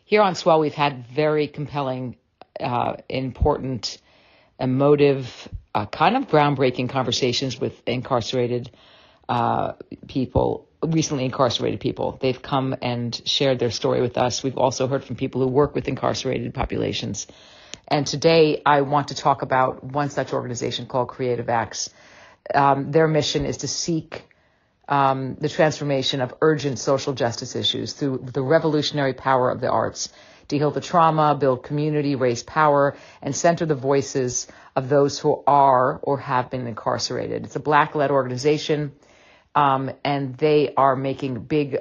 Here on Swell, we've had very compelling, important, emotive, kind of groundbreaking conversations with incarcerated people, recently incarcerated people. They've come and shared their story with us. We've also heard from people who work with incarcerated populations. And today I want to talk about one such organization called Creative Acts. Their mission is to seek the transformation of urgent social justice issues through the revolutionary power of the arts to heal the trauma, build community, raise power, and center the voices of those who are or have been incarcerated. It's a Black-led organization, and they are making big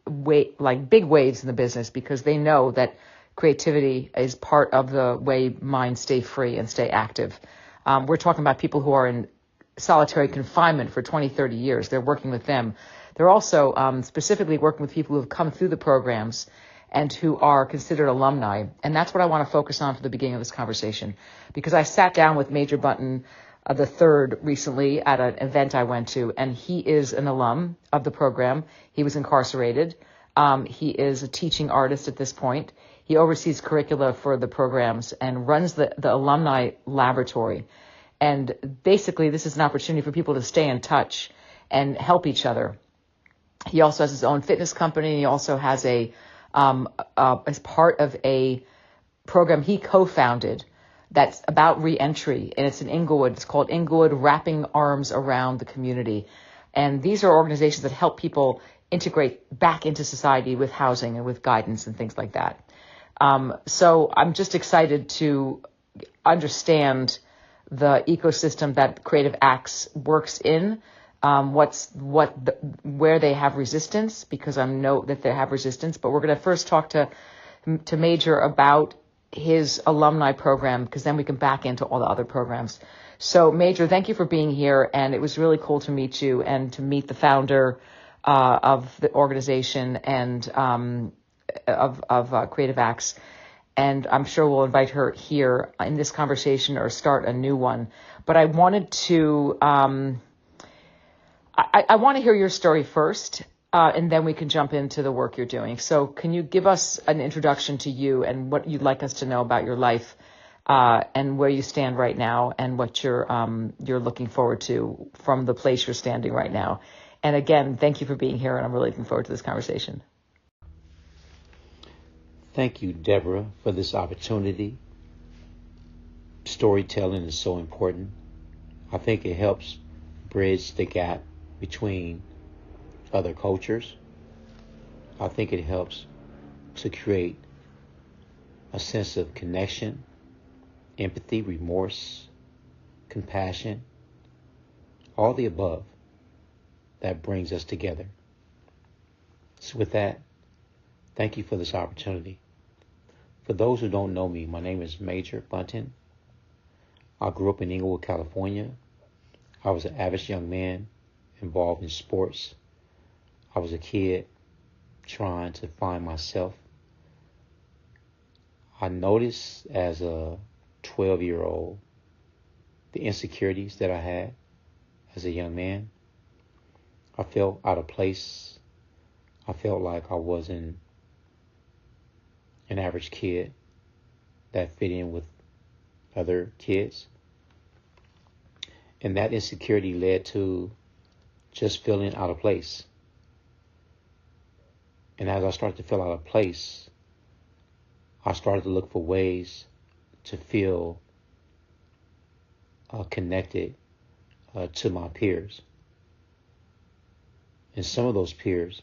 waves in the business because they know that creativity is part of the way minds stay free and stay active. We're talking about people who are in solitary confinement for 20, 30 years. They're working with them. They're also specifically working with people who have come through the programs and who are considered alumni. And that's what I want to focus on for the beginning of this conversation, because I sat down with Major Bunton the third recently at an event I went to, and he is an alum of the program. He was incarcerated. He is a teaching artist at this point. He oversees curricula for the programs and runs the alumni laboratory. And basically, this is an opportunity for people to stay in touch and help each other. He also has his own fitness company. And he also has as part of a program he co-founded that's about reentry. And it's in Inglewood. It's called Inglewood Wrapping Arms Around the Community. And these are organizations that help people integrate back into society with housing and with guidance and things like that. So I'm just excited to understand the ecosystem that Creative Acts works in, where they have resistance, because I know that they have resistance. But we're going to first talk to Major about his alumni program, because then we can back into all the other programs. So Major, thank you for being here, and it was really cool to meet you and to meet the founder of the organization and of Creative Acts. And I'm sure we'll invite her here in this conversation or start a new one. But I wanted to, I want to hear your story first, and then we can jump into the work you're doing. So can you give us an introduction to you and what you'd like us to know about your life, and where you stand right now, and what you're looking forward to from the place you're standing right now? And again, thank you for being here, and I'm really looking forward to this conversation. Thank you, Deborah, for this opportunity. Storytelling is so important. I think it helps bridge the gap between other cultures. I think it helps to create a sense of connection, empathy, remorse, compassion, all the above that brings us together. So with that, thank you for this opportunity. For those who don't know me, my name is Major Bunton. I grew up in Inglewood, California. I was an average young man involved in sports. I was a kid trying to find myself. I noticed as a 12-year-old the insecurities that I had as a young man. I felt out of place. I felt like I wasn't an average kid that fit in with other kids. And that insecurity led to just feeling out of place. And as I started to feel out of place, I started to look for ways to feel connected to my peers. And some of those peers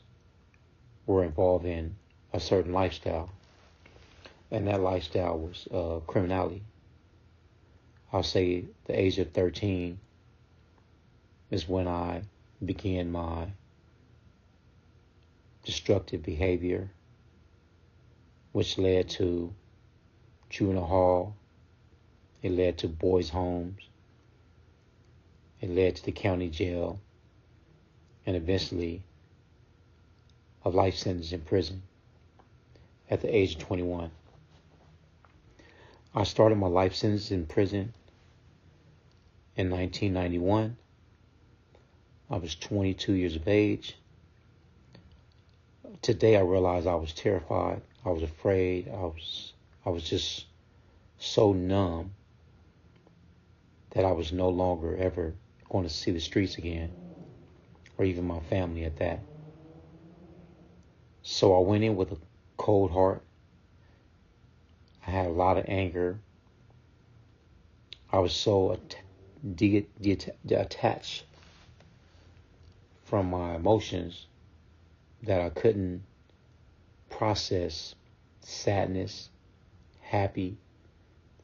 were involved in a certain lifestyle. And that lifestyle was criminality. I'll say the age of 13 is when I began my destructive behavior, which led to juvenile hall. It led to boys' homes. It led to the county jail, and eventually a life sentence in prison at the age of 21. I started my life sentence in prison in 1991. I was 22 years of age. Today I realized I was terrified. I was afraid. I was just so numb that I was no longer ever going to see the streets again, or even my family at that. So I went in with a cold heart. I had a lot of anger. I was so detached from my emotions that I couldn't process sadness, happy,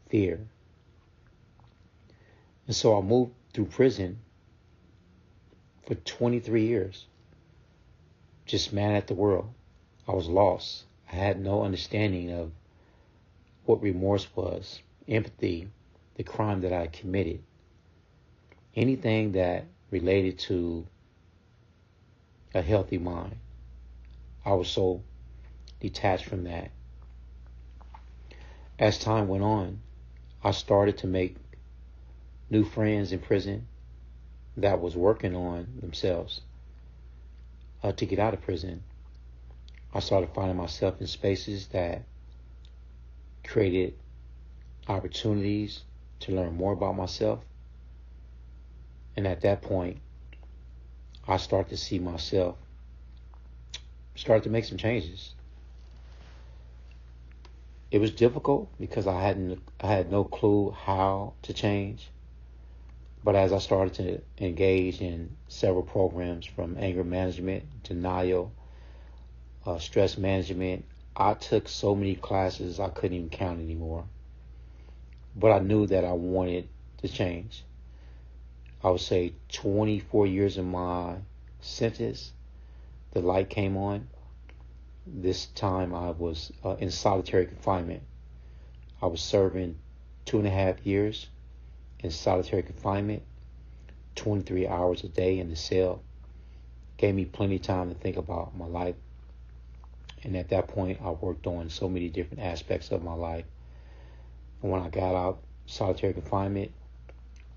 fear. And so I moved through prison for 23 years, just mad at the world. I was lost. I had no understanding of what remorse was, empathy, the crime that I committed, anything that related to a healthy mind. I was so detached from that. As time went on, I started to make new friends in prison that was working on themselves to get out of prison. I started finding myself in spaces that created opportunities to learn more about myself. And at that point, I started to see myself start to make some changes. It was difficult because I had no clue how to change. But as I started to engage in several programs, from anger management, denial, stress management, I took so many classes I couldn't even count anymore. But I knew that I wanted to change. I would say 24 years in my sentence, the light came on. This time I was in solitary confinement. I was serving 2.5 years in solitary confinement, 23 hours a day in the cell. Gave me plenty of time to think about my life. And at that point, I worked on so many different aspects of my life. And when I got out solitary confinement,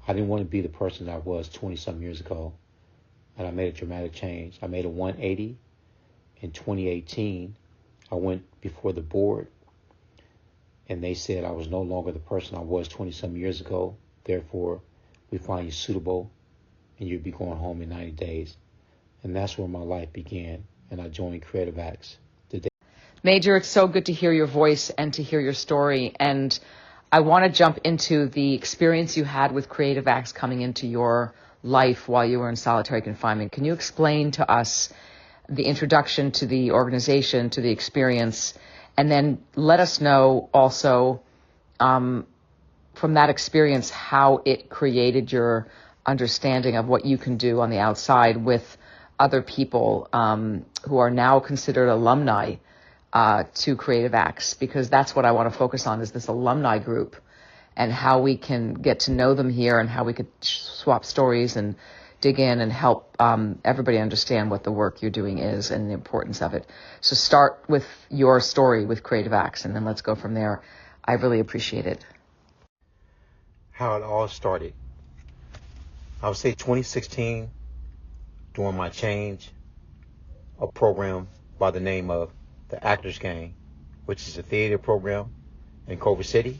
I didn't want to be the person that I was 20-some years ago. And I made a dramatic change. I made a 180. In 2018, I went before the board, and they said I was no longer the person I was 20-some years ago. Therefore, we find you suitable, and you'll be going home in 90 days. And that's where my life began, and I joined Creative Acts today. Major, it's so good to hear your voice and to hear your story. And I want to jump into the experience you had with Creative Acts coming into your life while you were in solitary confinement. Can you explain to us the introduction to the organization, to the experience, and then let us know also from that experience how it created your understanding of what you can do on the outside with other people who are now considered alumni to Creative Acts, because that's what I want to focus on, is this alumni group and how we can get to know them here and how we could swap stories and dig in and help everybody understand what the work you're doing is and the importance of it. So start with your story with Creative Acts, and then let's go from there. I really appreciate it. How it all started. I would say 2016, during my change, a program by the name of the Actors Gang, which is a theater program in Culver City,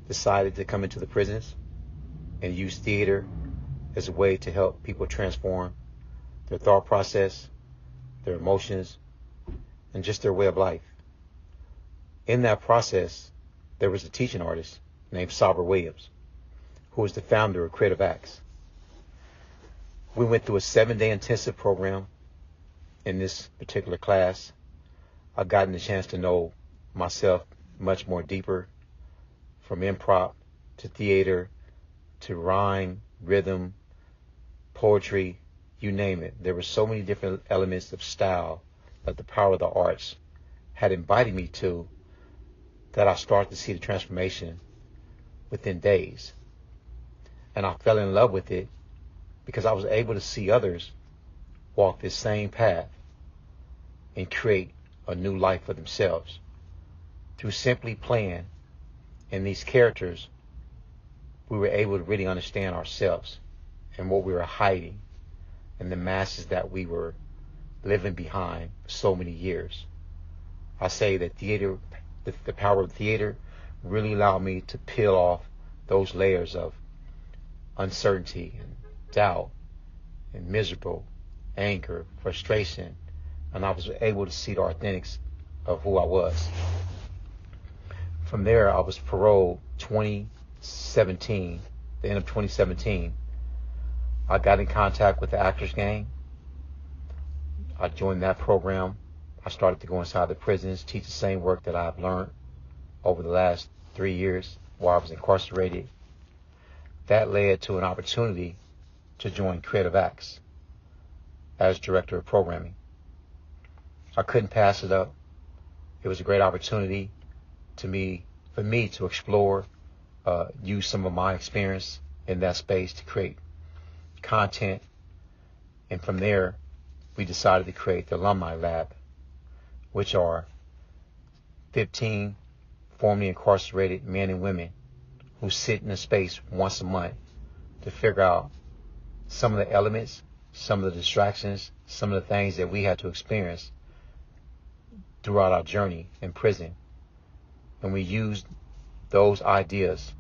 decided to come into the prisons and use theater as a way to help people transform their thought process, their emotions, and just their way of life. In that process, there was a teaching artist named Sabra Williams, who was the founder of Creative Acts. We went through a 7-day intensive program. In this particular class, I gotten the chance to know myself much more deeper, from improv to theater to rhyme, rhythm, poetry, you name it. There were so many different elements of style that the power of the arts had invited me to, that I started to see the transformation within days. And I fell in love with it because I was able to see others walk this same path and create a new life for themselves through simply playing in these characters. We were able to really understand ourselves and what we were hiding and the masses that we were living behind for so many years. I say that theater, the power of theater really allowed me to peel off those layers of uncertainty and doubt and miserable anger, frustration, and I was able to see the authentics of who I was. From there, I was paroled 2017, the end of 2017. I got in contact with the Actors Gang. I joined that program. I started to go inside the prisons, teach the same work that I've learned over the last 3 years while I was incarcerated. That led to an opportunity to join Creative Acts as director of programming. I couldn't pass it up. It was a great opportunity for me to explore, use some of my experience in that space to create content. And from there, we decided to create the Alumni Lab, which are 15 formerly incarcerated men and women who sit in a space once a month to figure out some of the elements, some of the distractions, some of the things that we had to experience throughout our journey in prison. And we used those ideas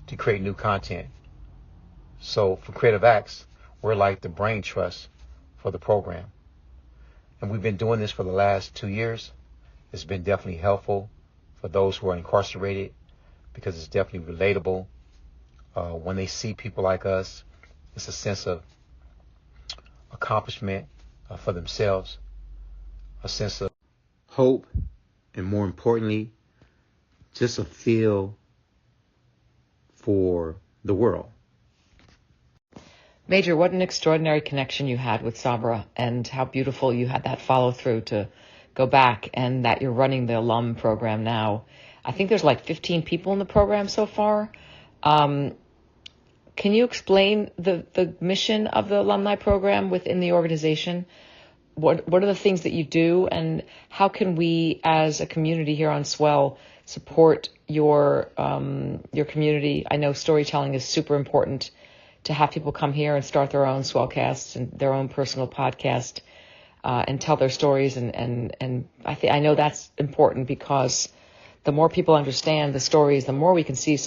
to create new content. So for Creative Acts, we're like the brain trust for the program. And we've been doing this for the last 2 years. It's been definitely helpful for those who are incarcerated because it's definitely relatable. When they see people like us, it's a sense of accomplishment for themselves, a sense of hope, and more importantly, just a feel for the world. Major, what an extraordinary connection you had with Sabra, and how beautiful you had that follow through to go back, and that you're running the alum program now. I think there's like 15 people in the program so far. Can you explain the mission of the alumni program within the organization? What are the things that you do, and how can we as a community here on Swell support your community? I know storytelling is super important, to have people come here and start their own Swellcasts and their own personal podcast and tell their stories. And I know that's important, because the more people understand the stories, the more we can see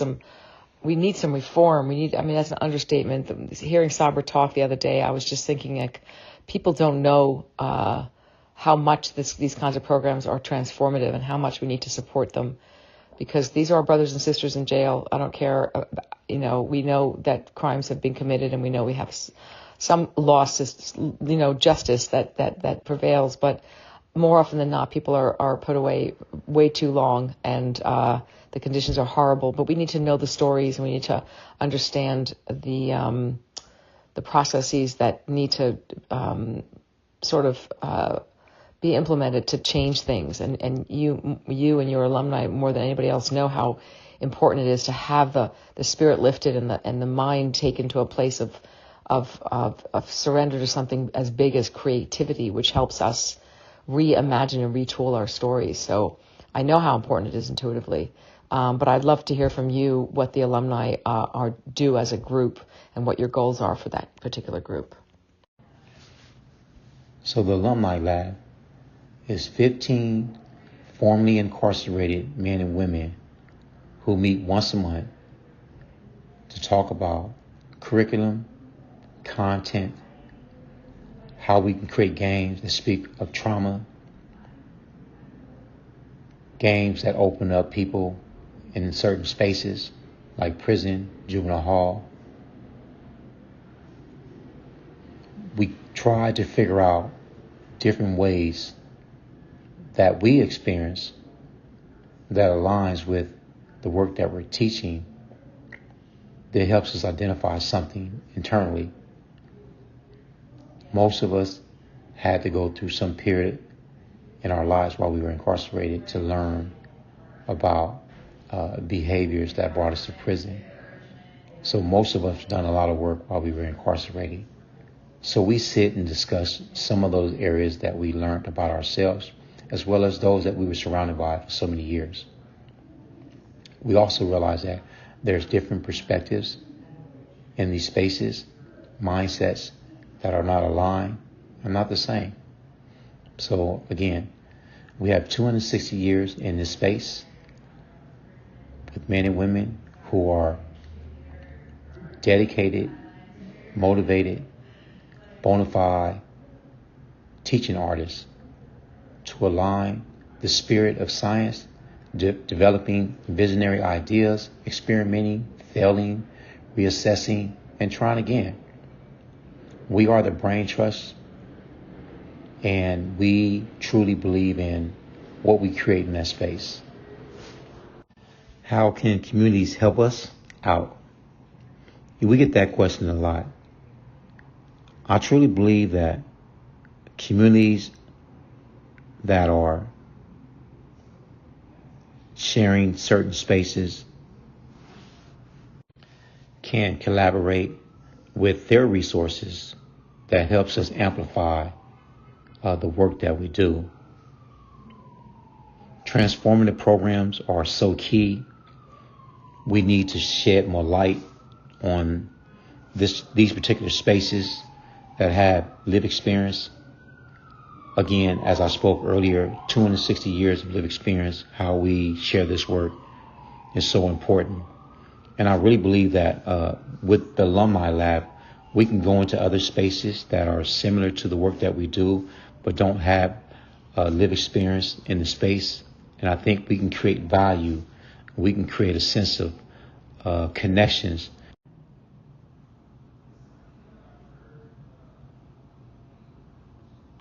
we need some reform. That's an understatement. Hearing Sabra talk the other day, I was just thinking, like, people don't know how much these kinds of programs are transformative and how much we need to support them, because these are our brothers and sisters in jail. I don't care. We know that crimes have been committed, and we know we have some losses, justice that prevails. But more often than not, people are put away way too long, and the conditions are horrible. But we need to know the stories, and we need to understand the processes that need to be implemented to change things. And you and your alumni, more than anybody else, know how important it is to have the spirit lifted and the mind taken to a place of surrender to something as big as creativity, which helps us reimagine and retool our stories. So I know how important it is intuitively. But I'd love to hear from you what the alumni do as a group and what your goals are for that particular group. So the Alumni Lab is 15 formerly incarcerated men and women who meet once a month to talk about curriculum, content, how we can create games that speak of trauma, games that open up people in certain spaces like prison, juvenile hall. We try to figure out different ways that we experience that aligns with the work that we're teaching, that helps us identify something internally. Most of us had to go through some period in our lives while we were incarcerated to learn about behaviors that brought us to prison. So most of us have done a lot of work while we were incarcerated. So we sit and discuss some of those areas that we learned about ourselves, as well as those that we were surrounded by for so many years. We also realize that there's different perspectives in these spaces, mindsets that are not aligned, are not the same. So again, We have 260 years in this space with men and women who are dedicated, motivated, bona fide teaching artists to align the spirit of science, developing visionary ideas, experimenting, failing, reassessing, and trying again. We are the brain trust, and we truly believe in what we create in that space. How can communities help us out? We get that question a lot. I truly believe that communities that are sharing certain spaces can collaborate with their resources that helps us amplify the work that we do. Transformative programs are so key. We need to shed more light on these particular spaces that have lived experience. Again, as I spoke earlier, 260 years of lived experience, how we share this work is so important. And I really believe that with the Alumni Lab, we can go into other spaces that are similar to the work that we do, but don't have lived experience in the space. And I think we can create value. We can create a sense of connections